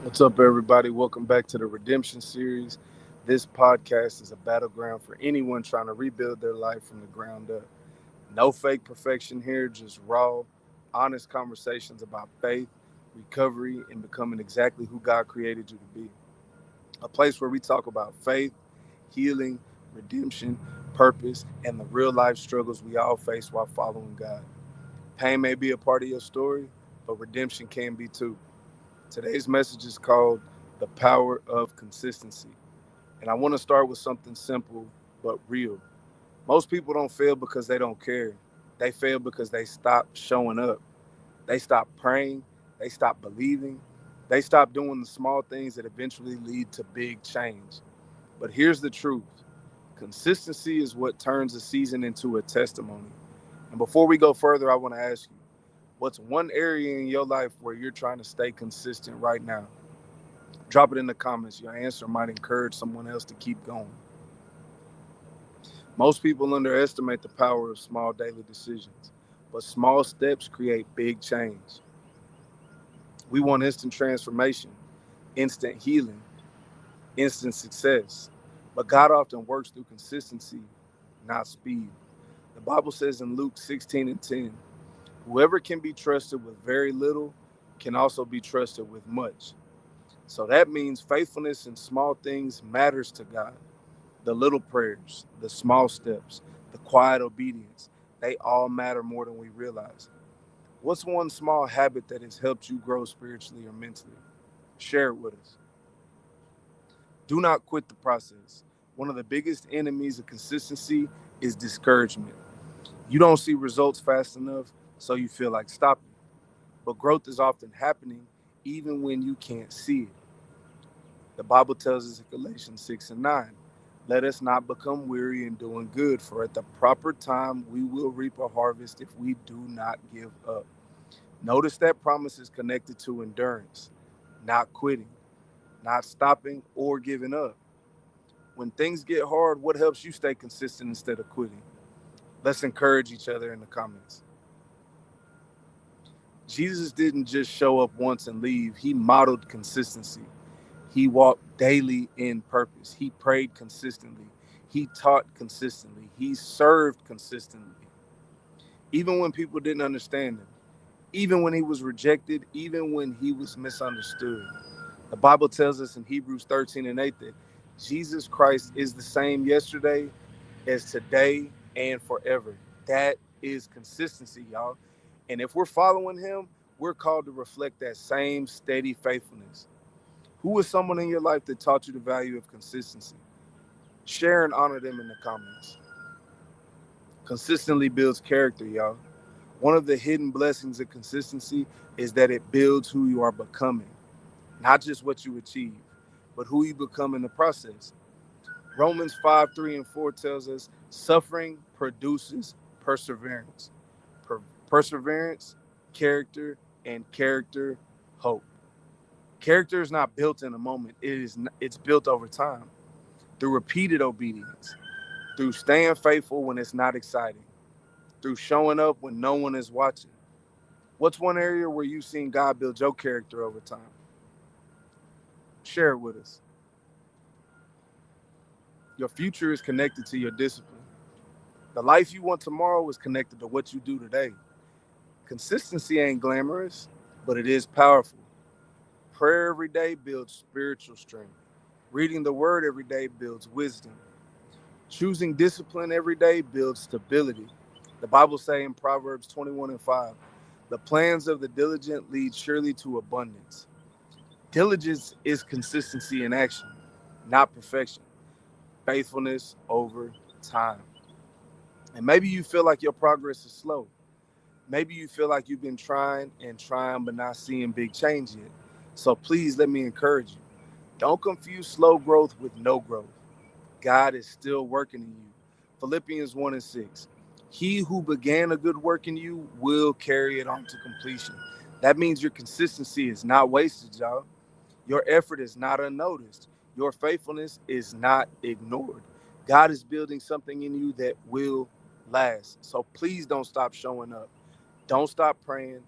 What's up, everybody? Welcome back to the Redemption Series. This podcast is a battleground for anyone trying to rebuild their life from the ground up. No fake perfection here, just raw, honest conversations about faith, recovery, and becoming exactly who God created you to be. A place where we talk about faith, healing, redemption, purpose, and the real life struggles we all face while following God. Pain may be a part of your story, but redemption can be too. Today's message is called The Power of Consistency. And I want to start with something simple but real. Most people don't fail because they don't care. They fail because they stop showing up. They stop praying. They stop believing. They stop doing the small things that eventually lead to big change. But here's the truth: consistency is what turns a season into a testimony. And before we go further, I want to ask you, what's one area in your life where you're trying to stay consistent right now? Drop it in the comments. Your answer might encourage someone else to keep going. Most people underestimate the power of small daily decisions, but small steps create big change. We want instant transformation, instant healing, instant success. But God often works through consistency, not speed. The Bible says in Luke 16:10, whoever can be trusted with very little can also be trusted with much. So that means faithfulness in small things matters to God. The little prayers, the small steps, the quiet obedience, they all matter more than we realize. What's one small habit that has helped you grow spiritually or mentally? Share it with us. Do not quit the process. One of the biggest enemies of consistency is discouragement. You don't see results fast enough, so you feel like stopping. But growth is often happening even when you can't see it. The Bible tells us in Galatians 6:9, let us not become weary in doing good, for at the proper time we will reap a harvest if we do not give up. Notice that promise is connected to endurance, not quitting, not stopping or giving up. When things get hard, what helps you stay consistent instead of quitting? Let's encourage each other in the comments. Jesus didn't just show up once and leave, he modeled consistency. He walked daily in purpose. He prayed consistently. He taught consistently. He served consistently. Even when people didn't understand him, even when he was rejected, even when he was misunderstood. The Bible tells us in Hebrews 13:8 that Jesus Christ is the same yesterday as today and forever. That is consistency, y'all. And if we're following him, we're called to reflect that same steady faithfulness. Who is someone in your life that taught you the value of consistency? Share and honor them in the comments. Consistently builds character, y'all. One of the hidden blessings of consistency is that it builds who you are becoming, not just what you achieve, but who you become in the process. Romans 5:3 and 4 tells us suffering produces perseverance. Perseverance, character, and character, hope. Character is not built in a moment. It's built over time through repeated obedience, through staying faithful when it's not exciting, through showing up when no one is watching. What's one area where you've seen God build your character over time? Share it with us. Your future is connected to your discipline. The life you want tomorrow is connected to what you do today. Consistency ain't glamorous, but it is powerful. Prayer every day builds spiritual strength. Reading the word every day builds wisdom. Choosing discipline every day builds stability. The Bible says in Proverbs 21:5, the plans of the diligent lead surely to abundance. Diligence is consistency in action, not perfection. Faithfulness over time. And maybe you feel like your progress is slow. Maybe you feel like you've been trying and trying but not seeing big change yet. So please let me encourage you. Don't confuse slow growth with no growth. God is still working in you. Philippians 1:6. He who began a good work in you will carry it on to completion. That means your consistency is not wasted, y'all. Your effort is not unnoticed. Your faithfulness is not ignored. God is building something in you that will last. So please don't stop showing up. Don't stop praying.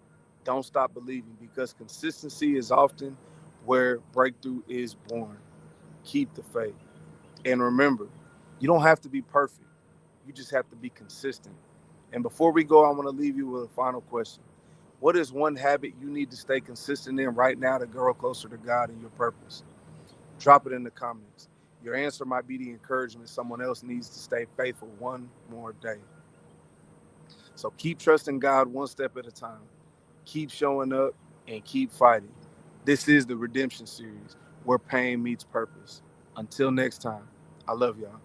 Don't stop believing because consistency is often where breakthrough is born. Keep the faith. And remember, you don't have to be perfect. You just have to be consistent. And before we go, I want to leave you with a final question. What is one habit you need to stay consistent in right now to grow closer to God and your purpose? Drop it in the comments. Your answer might be the encouragement someone else needs to stay faithful one more day. So keep trusting God one step at a time. Keep showing up and keep fighting. This is the Redemption Series where pain meets purpose. Until next time, I love y'all.